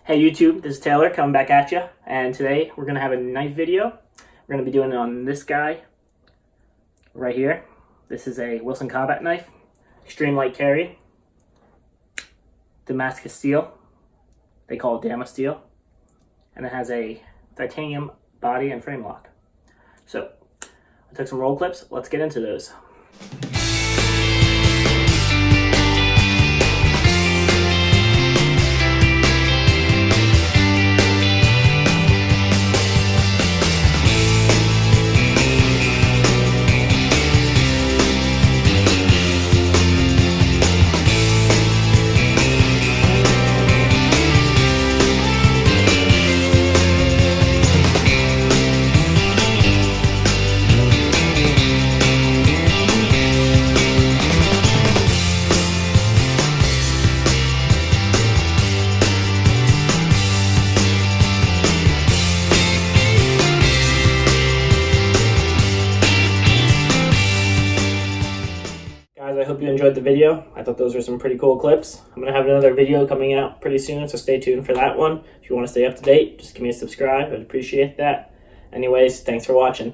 Hey YouTube, this is Taylor coming back at you, and today we're going to have a knife video. We're going to be doing it on this guy right here. This is a Wilson combat knife, extreme light carry, Damascus steel. They call it Damasteel, and it has a titanium body and frame lock. So I took some roll clips. Let's get into those. I hope you enjoyed the video. I thought those were some pretty cool clips. I'm going to have another video coming out pretty soon, so stay tuned for that one. If you want to stay up to date, just give me a subscribe. I'd appreciate that. Anyways, thanks for watching.